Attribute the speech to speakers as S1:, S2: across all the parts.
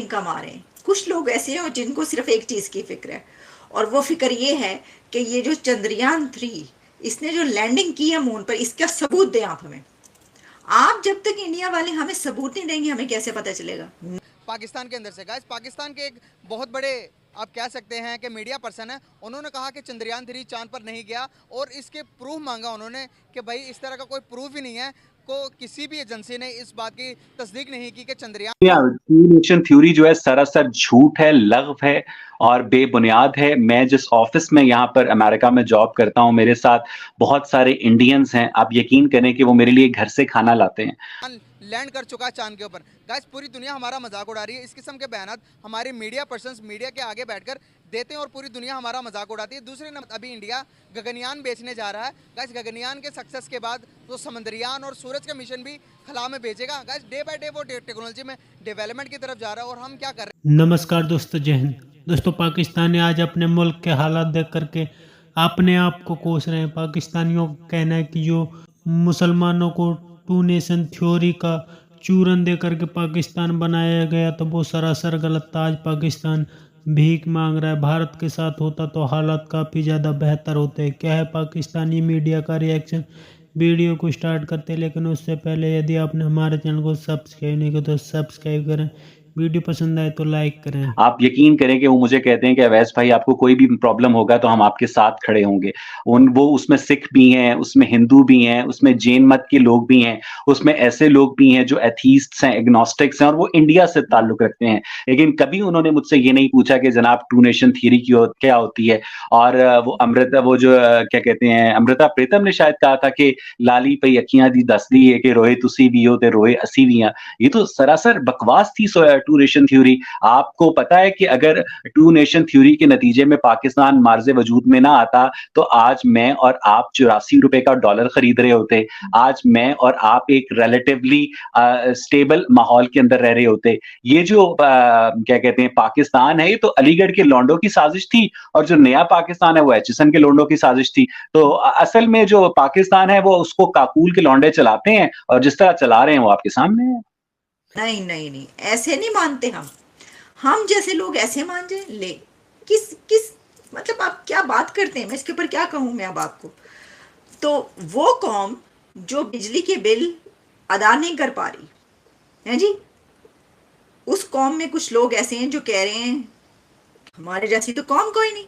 S1: कमा रहे हैं। कुछ लोग ऐसे हैं जिनको सिर्फ एक चीज की फिक्र है, और वो फिक्र ये है कि ये जो चंद्रयान 3 इसने जो लैंडिंग की है मून पर, इसका सबूत दें आप हमें। आप जब तक इंडिया वाले हमें सबूत नहीं देंगे, हमें कैसे पता चलेगा।
S2: पाकिस्तान के अंदर से गाइस, पाकिस्तान के एक बहुत बड़े आप कह सकते हैं कि मीडिया पर्सन है, उन्होंने कहा कि चंद्रयान 3 चांद पर नहीं गया और इसके प्रूफ मांगा उन्होंने कि भाई इस तरह का कोई प्रूफ ही नहीं है, को किसी भी एजेंसी ने इस बात की तस्दीक नहीं की कि चंद्रयान
S3: टू नेशन थ्योरी जो है सरासर झूठ है, लग़व है और बेबुनियाद है। मैं जिस ऑफिस में यहाँ पर अमेरिका में जॉब करता हूँ, मेरे साथ बहुत सारे इंडियंस हैं। आप यकीन करें कि वो मेरे लिए घर से खाना लाते हैं।
S2: लैंड कर चुका है चांद के ऊपर। गाइस, पूरी दुनिया हमारा मजाक उड़ा रही है। इस किस्म के बयानात हमारे मीडिया पर्सन्स मीडिया के आगे बैठकर देते हैं और पूरी दुनिया हमारा मजाक उड़ाती है। दूसरे नंबर, अभी इंडिया गगनयान बेचने जा रहा है। गाइस, गगनयान के सक्सेस के बाद तो समंदरयान और सूरज का मिशन भी खला में भेजेगा। गाइस, डे बाय डे वो टेक्नोलॉजी में डेवलपमेंट की तरफ जा रहा है और हम क्या कर रहे हैं।
S4: नमस्कार दोस्तों, जय हिंद। दोस्तों, पाकिस्तान ने आज अपने मुल्क के हालात देख करके अपने आप को कोस रहे हैं। पाकिस्तानियों का कहना है कि जो मुसलमानों को टू नेशन थ्योरी का चूरन दे करके पाकिस्तान बनाया गया तो वो सरासर गलत था। आज पाकिस्तान भीख मांग रहा है। भारत के साथ होता तो हालात काफ़ी ज़्यादा बेहतर होते। क्या है पाकिस्तानी मीडिया का रिएक्शन? वीडियो को स्टार्ट करते हैं, लेकिन उससे पहले यदि आपने हमारे चैनल को सब्सक्राइब नहीं किया तो सब्सक्राइब करें। वीडियो पसंद आए तो लाइक करें।
S3: आप यकीन करें कि वो मुझे कहते हैं कि अवैस भाई आपको कोई भी प्रॉब्लम होगा तो हम आपके साथ खड़े होंगे। वो उसमें सिख भी हैं, उसमें हिंदू भी हैं, उसमें जैन मत के लोग भी हैं, उसमें ऐसे लोग भी हैं जो एथीस्ट्स हैं, एग्नोस्टिक्स हैं और वो इंडिया से ताल्लुक रखते हैं। लेकिन कभी उन्होंने मुझसे ये नहीं पूछा कि जनाब टू नेशन थ्योरी क्या होती है। और क्या कहते हैं, अमृता प्रीतम ने शायद कहा था कि लाली पई अखियां दी दसदी है कि रोए तुसी भी हो ते रोए असी भी हैं। ये तो सरासर बकवास थी टू नेशन थ्योरी। आपको पता है कि अगर टू नेशन थ्योरी के नतीजे में पाकिस्तान मार्ज़े वजूद में ना आता तो आज मैं और आप ₹84 का डॉलर खरीद रहे होते। आज मैं और आप एक रिलेटिवली स्टेबल माहौल के अंदर रह रहे होते। ये जो क्या कहते हैं पाकिस्तान है, ये तो अलीगढ़ के लौंडों की साजिश थी और जो नया पाकिस्तान है वो एचएसएन के लौंडों की साजिश थी। तो असल में जो पाकिस्तान है वो उसको काकूल के लौंडे चलाते हैं और जिस तरह चला रहे हैं वो आपके सामने है।
S1: नहीं नहीं नहीं, ऐसे नहीं मानते हम जैसे लोग ऐसे मान जाए ले। किस किस मतलब आप क्या बात करते हैं, मैं इसके ऊपर क्या कहूँ मैं अब आपको। तो वो कौम जो बिजली के बिल अदा नहीं कर पा रही है जी, उस कौम में कुछ लोग ऐसे हैं जो कह रहे हैं हमारे जैसी तो कौम कोई नहीं।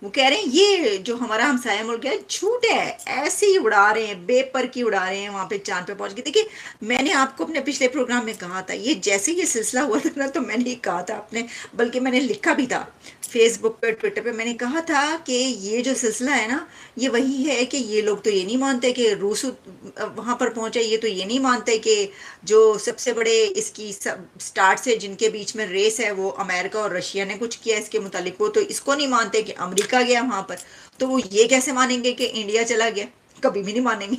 S1: वो कह रहे हैं ये जो हमारा हमसाया मुल्क है झूठ है, ऐसे ही उड़ा रहे हैं, बेपर की उड़ा रहे हैं। वहां पे चांद पे पहुंच गए। देखिए, मैंने आपको अपने पिछले प्रोग्राम में कहा था, ये जैसे ये सिलसिला हुआ था ना, तो मैंने ये कहा था अपने, बल्कि मैंने लिखा भी था फेसबुक पे, ट्विटर पे। मैंने कहा था कि ये जो सिलसिला है ना, ये वही है कि ये लोग तो ये नहीं मानते कि रूस वहां पर पहुंचा, ये तो ये नहीं मानते कि जो सबसे बड़े इसकी स्टार्ट से जिनके बीच में रेस है वो अमेरिका और रशिया ने कुछ किया इसके मुतालिक, वो तो इसको नहीं मानते कि अमेरिका गया वहां पर। तो वो ये कैसे मानेंगे कि इंडिया चला गया? कभी भी नहीं मानेंगे।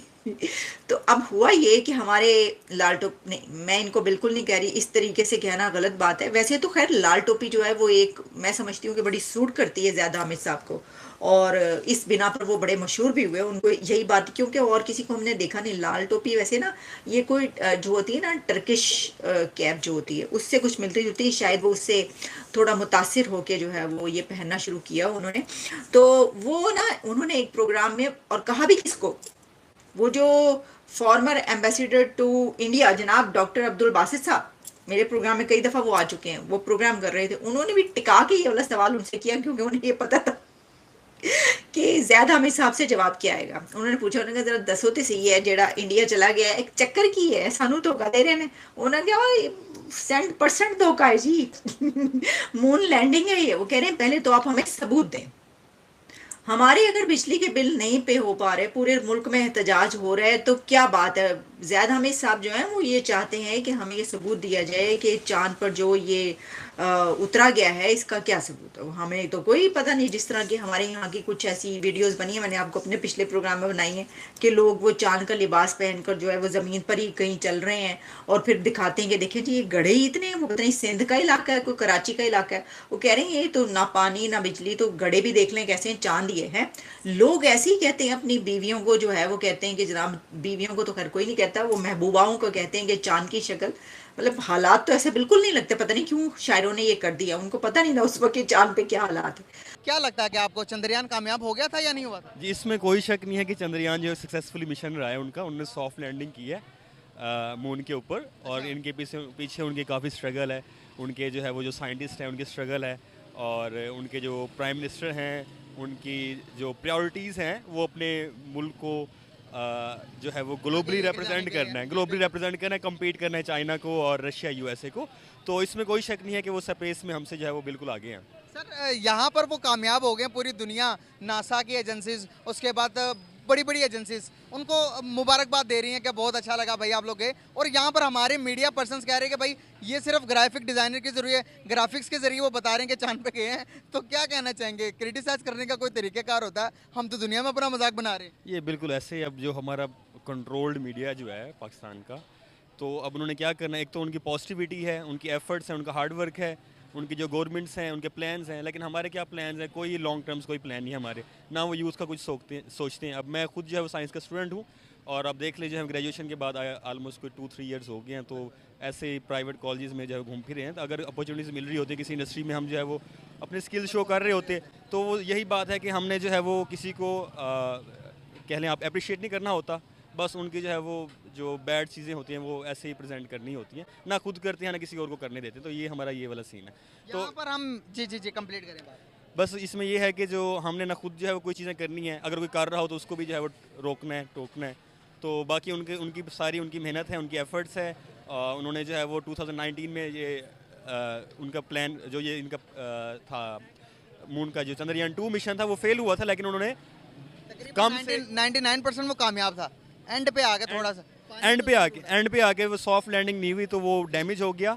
S1: तो अब हुआ ये कि हमारे लाल टोपी, नहीं मैं इनको बिल्कुल नहीं कह रही, इस तरीके से कहना गलत बात है। वैसे तो खैर लाल टोपी जो है वो एक, मैं समझती हूँ कि बड़ी सूट करती है ज्यादा हामिद साहब को, और इस बिना पर वो बड़े मशहूर भी हुए उनको यही बात, क्योंकि और किसी को हमने देखा नहीं। लाल टोपी वैसे ना ये कोई जो होती है ना टर्किश कैप जो होती है उससे कुछ मिलती जुलती है, शायद वो उससे थोड़ा मुतासिर होके जो है वो ये पहनना शुरू किया उन्होंने। तो वो ना उन्होंने एक प्रोग्राम में, और कहा भी किसको, वो जो फॉर्मर एम्बेसडर टू इंडिया जनाब डॉक्टर अब्दुल बासित साहब, मेरे प्रोग्राम में कई दफ़ा वो आ चुके हैं, वो प्रोग्राम कर रहे थे, उन्होंने भी टिका के ये वाला सवाल उनसे किया, क्योंकि उन्हें ये पता था कि ज्यादा हमें हिसाब से जवाब क्या आएगा। उन्होंने पूछा, उन्होंने कहा जरा दसो तो सही है जेड़ा इंडिया चला गया एक चक्कर की है, सानू धोखा दे रहे हैं। उन्होंने कहा 100% धोखा है जी। मून लैंडिंग है ये। वो कह रहे हैं पहले तो आप हमें सबूत दें। हमारे अगर बिजली के बिल नहीं पे हो पा रहे, पूरे मुल्क में एहतजाज हो रहा है, तो क्या बात है। ज्यादा हमें साहब जो है वो ये चाहते हैं कि हमें ये सबूत दिया जाए कि चांद पर जो ये उतरा गया है इसका क्या सबूत है। हमें तो कोई पता नहीं। जिस तरह की हमारे यहाँ की कुछ ऐसी वीडियोस बनी है, मैंने आपको अपने पिछले प्रोग्राम में बनाई है, कि लोग वो चांद का लिबास पहनकर जो है वो जमीन पर ही कहीं चल रहे हैं और फिर दिखाते हैं कि देखें जी ये गढ़े ही इतने हैं। वो पता नहीं सिंध का इलाका है, कोई कराची का इलाका है। वो कह रहे हैं ये तो ना पानी ना बिजली, तो गढ़े भी देख लें कैसे चांद ये है। लोग ऐसे ही कहते हैं अपनी बीवियों को जो है, वो कहते हैं कि जनाब, बीवियों को तो खैर कोई नहीं कहता, वो महबूबाओं को कहते हैं कि चांद की शक्ल मतलब हालात तो ऐसे बिल्कुल नहीं लगते, पता नहीं क्यों शायरों ने ये कर दिया, उनको पता नहीं था उस वक्त चांद पे क्या हालात है।
S2: क्या लगता है कि आपको चंद्रयान कामयाब हो गया था या नहीं हुआ था?
S5: जी, इसमें कोई शक नहीं है कि चंद्रयान जो सक्सेसफुली मिशन रहा है उनका, उन्होंने सॉफ्ट लैंडिंग की है मून के ऊपर। और इनके पीछे पीछे उनके काफ़ी स्ट्रगल है, उनके जो है वो जो साइंटिस्ट हैं उनकी स्ट्रगल है, और उनके जो प्राइम मिनिस्टर हैं उनकी जो प्रायोरिटीज़ हैं वो अपने मुल्क को जो है वो ग्लोबली रिप्रेजेंट करना है, कम्पीट करना है चाइना को और रशिया यूएसए को। तो इसमें कोई शक नहीं है कि वो स्पेस में हमसे जो है वो बिल्कुल आगे हैं।
S2: सर यहाँ पर वो कामयाब हो गए, पूरी दुनिया, नासा की एजेंसीज, उसके बाद बड़ी बड़ी एजेंसीज उनको मुबारकबाद दे रही हैं कि बहुत अच्छा लगा भाई आप लोग गए। और यहाँ पर हमारे मीडिया पर्सन्स कह रहे हैं कि भाई ये सिर्फ ग्राफिक डिज़ाइनर की जरूरी है, ग्राफिक्स के जरिए वो बता रहे हैं कि चांद पे गए हैं। तो क्या कहना चाहेंगे, क्रिटिसाइज करने का कोई तरीक़ेकार होता है? हम तो दुनिया में अपना मजाक बना रहे हैं।
S5: ये बिल्कुल ऐसे ही अब जो हमारा कंट्रोल्ड मीडिया जो है पाकिस्तान का, तो अब उन्होंने क्या करना है, एक तो उनकी पॉजिटिविटी है, उनकी एफर्ट्स हैं, उनका हार्डवर्क है, उनकी जो गवर्नमेंट्स हैं उनके प्लान्स हैं। लेकिन हमारे क्या प्लान्स हैं? कोई लॉन्ग टर्म्स कोई प्लान नहीं है हमारे, ना वो यूथ का कुछ सोचते हैं। अब मैं खुद जो है वो साइंस का स्टूडेंट हूँ, और अब देख लीजिए हम ग्रेजुएशन के बाद ऑलमोस्ट कोई 2-3 ईयर्स हो गए हैं, तो ऐसे ही प्राइवेट कॉलेजेस में जो है घूम फिर रहे हैं। तो अगर अपॉर्चुनिटीज़ मिल रही होती है किसी इंडस्ट्री में, हम जो है वो अपने स्किल शो कर रहे होते, तो वो यही बात है कि हमने जो है वो किसी को कह लें आप अप्रिशिएट नहीं करना होता, बस उनकी जो है वो जो बैड चीज़ें होती हैं वो ऐसे ही प्रेजेंट करनी होती हैं, ना खुद करते हैं ना किसी और को करने देते। तो ये हमारा ये वाला सीन है। तो
S2: यहाँ पर हम जी कंप्लीट करें बात।
S5: बस इसमें ये है कि जो हमने ना खुद जो है वो कोई चीज़ें करनी है, अगर कोई कर रहा हो तो उसको भी जो है वो रोकना है, टोकना है। तो बाकी उनकी सारी उनकी मेहनत है, उनकी एफर्ट्स है। उन्होंने जो है वो 2019 में ये उनका प्लान जो ये इनका था मून का जो चंद्रयान 2 मिशन था वो फेल हुआ था, लेकिन उन्होंने कम से
S2: 99% वो कामयाब था। एंड पे आ गया थोड़ा सा,
S5: एंड पे आके वो सॉफ्ट लैंडिंग नहीं हुई, तो वो डैमेज हो गया।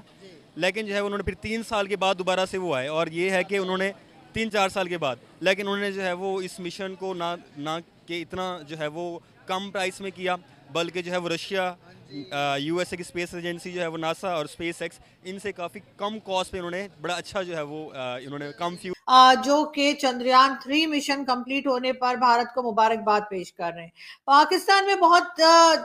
S5: लेकिन जो है उन्होंने फिर 3 साल के बाद दोबारा से वो आए, और ये है कि उन्होंने 3-4 साल के बाद, लेकिन उन्होंने जो है वो इस मिशन को ना कि इतना जो है वो कम प्राइस में किया, बल्कि जो है वो रशिया, यूएसए की स्पेस एजेंसी जो है वो नासा और स्पेस एक्स, इनसे काफ़ी कम कॉस्ट पे उन्होंने बड़ा अच्छा जो है वो इन्होंने कम फ्यूल
S6: जो कि चंद्रयान 3 मिशन कंप्लीट होने पर भारत को मुबारकबाद पेश कर रहे हैं। पाकिस्तान में बहुत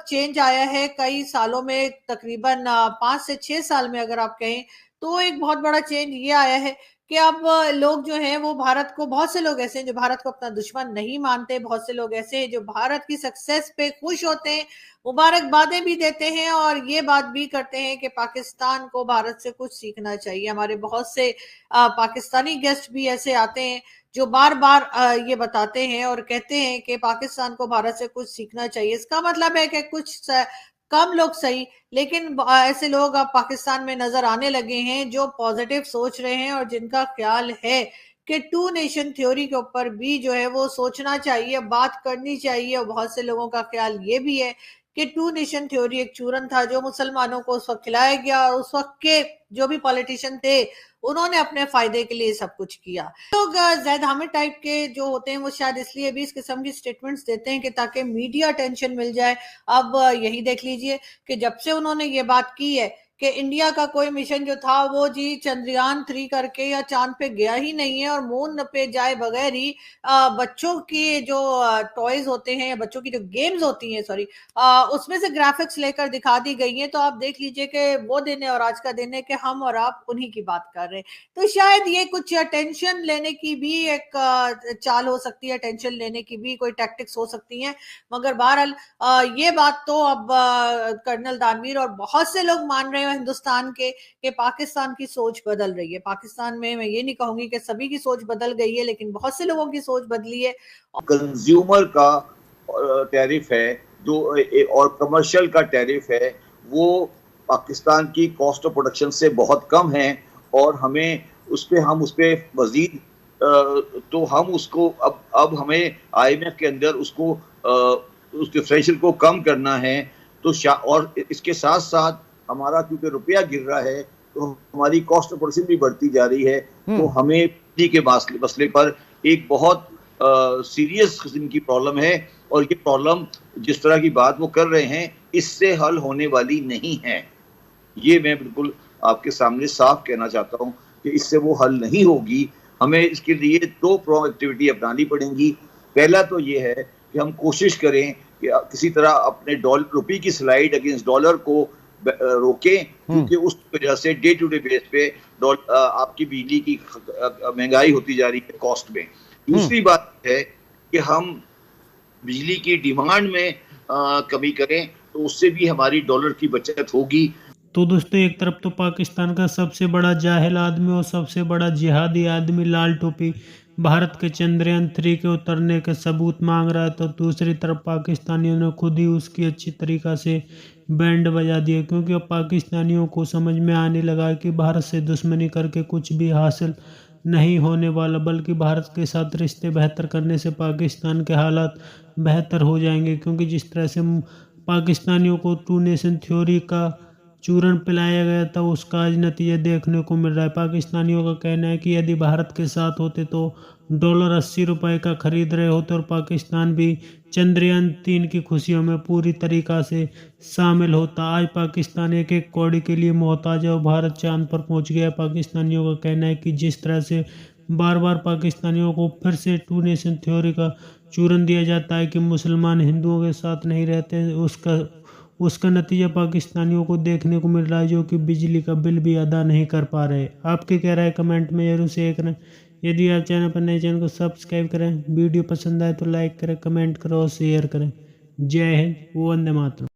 S6: चेंज आया है कई सालों में, तकरीबन 5 से 6 साल में अगर आप कहें तो एक बहुत बड़ा चेंज ये आया है कि अब लोग जो हैं वो भारत को, बहुत से लोग ऐसे हैं जो भारत को अपना दुश्मन नहीं मानते, बहुत से लोग ऐसे हैं जो भारत की सक्सेस पे खुश होते हैं, मुबारकबादें भी देते हैं और ये बात भी करते हैं कि पाकिस्तान को भारत से कुछ सीखना चाहिए। हमारे बहुत से पाकिस्तानी गेस्ट भी ऐसे आते हैं जो बार बार ये बताते हैं और कहते हैं कि पाकिस्तान को भारत से कुछ सीखना चाहिए। इसका मतलब है कि कुछ कम लोग सही, लेकिन ऐसे लोग अब पाकिस्तान में नजर आने लगे हैं जो पॉजिटिव सोच रहे हैं और जिनका ख्याल है कि 2 नेशन थ्योरी के ऊपर भी जो है वो सोचना चाहिए, बात करनी चाहिए। और बहुत से लोगों का ख्याल ये भी है कि 2 नेशन थ्योरी एक चूरन था जो मुसलमानों को उस वक्त खिलाया गया, और उस वक्त के जो भी पॉलिटिशियन थे उन्होंने अपने फायदे के लिए सब कुछ किया। लोग ज़ैद हामिद टाइप के जो होते हैं वो शायद इसलिए भी इस किस्म की स्टेटमेंट्स देते हैं कि ताकि मीडिया अटेंशन मिल जाए। अब यही देख लीजिए कि जब से उन्होंने ये बात की है कि इंडिया का कोई मिशन जो था वो जी चंद्रयान 3 करके या चांद पे गया ही नहीं है, और मून पे जाए बगैर ही बच्चों की जो टॉयज होते हैं या बच्चों की जो गेम्स होती हैं उसमें से ग्राफिक्स लेकर दिखा दी गई हैं। तो आप देख लीजिए कि वो दिन है और आज का दिन है कि हम और आप उन्हीं की बात कर रहे हैं। तो शायद ये कुछ टेंशन लेने की भी एक चाल हो सकती है, टेंशन लेने की भी कोई टैक्टिक्स हो सकती हैं। मगर बहरहाल ये बात तो अब कर्नल दानवीर और बहुत से लोग मान रहे हैं हिंदुस्तान के कि पाकिस्तान की सोच बदल रही है। पाकिस्तान में मैं ये नहीं कहूंगी कि सभी की सोच बदल गई है, लेकिन बहुत से लोगों की सोच बदली है।
S7: कंज्यूमर का टैरिफ है जो और कमर्शियल का टैरिफ है, वो पाकिस्तान की कॉस्ट ऑफ प्रोडक्शन से बहुत कम है, और हमें उस पे मजीद तो हम उसको अब हमें IMF के अंदर उसको उस डिफरेंशियल को कम करना है। तो और इसके साथ साथ हमारा क्योंकि रुपया गिर रहा है तो हमारी कॉस्ट ऑफ प्रोडक्शन भी बढ़ती जा रही है। तो हमें बिजली के मसले पर एक बहुत सीरियस किस्म की प्रॉब्लम है, और ये प्रॉब्लम जिस तरह की बात वो कर रहे हैं इससे हल होने वाली नहीं है। ये मैं बिल्कुल आपके सामने साफ कहना चाहता हूँ कि इससे वो हल नहीं होगी। हमें इसके लिए 2 प्रोएक्टिव एक्टिविटी अपनानी पड़ेंगी। पहला तो ये है कि हम कोशिश करें कि किसी तरह अपने रुपये की स्लाइड अगेंस्ट डॉलर को रोकें, क्योंकि उस वजह से डे टू डे बेस पे आपकी बिजली की महंगाई होती जा रही है कॉस्ट में। दूसरी बात है कि हम बिजली की डिमांड में कमी करें तो उससे भी हमारी डॉलर की बचत होगी।
S4: तो दोस्तों, एक तरफ तो पाकिस्तान का सबसे बड़ा जाहिल आदमी और सबसे बड़ा जिहादी आदमी लाल टोपी भारत के चंद्रयान 3 के उतरने के सबूत मांग रहा है, तो दूसरी तरफ पाकिस्तानियों ने खुद ही उसकी अच्छी तरीक़ा से बैंड बजा दिया, क्योंकि अब पाकिस्तानियों को समझ में आने लगा है कि भारत से दुश्मनी करके कुछ भी हासिल नहीं होने वाला, बल्कि भारत के साथ रिश्ते बेहतर करने से पाकिस्तान के हालात बेहतर हो जाएंगे। क्योंकि जिस तरह से पाकिस्तानियों को टू नेशन थ्योरी का चूरन पिलाया गया था, उसका आज नतीजा देखने को मिल रहा है। पाकिस्तानियों का कहना है कि यदि भारत के साथ होते तो डॉलर 80 रुपये का खरीद रहे होते और पाकिस्तान भी चंद्रयान 3 की खुशियों में पूरी तरीक़ा से शामिल होता। आज पाकिस्तान एक एक कौड़ी के लिए मोहताज है और भारत चांद पर पहुंच गया। पाकिस्तानियों का कहना है कि जिस तरह से बार बार पाकिस्तानियों को फिर से टू नेशन थ्योरी का चूरन दिया जाता है कि मुसलमान हिंदुओं के साथ नहीं रहते, उसका नतीजा पाकिस्तानियों को देखने को मिल रहा है, जो कि बिजली का बिल भी अदा नहीं कर पा रहे। आपके क्या राय कमेंट में जरूर शेयर करें। यदि आप चैनल पर नए, चैनल को सब्सक्राइब करें। वीडियो पसंद आए तो लाइक करें, कमेंट करें और शेयर करें। जय हिंद, वंदे मातरम।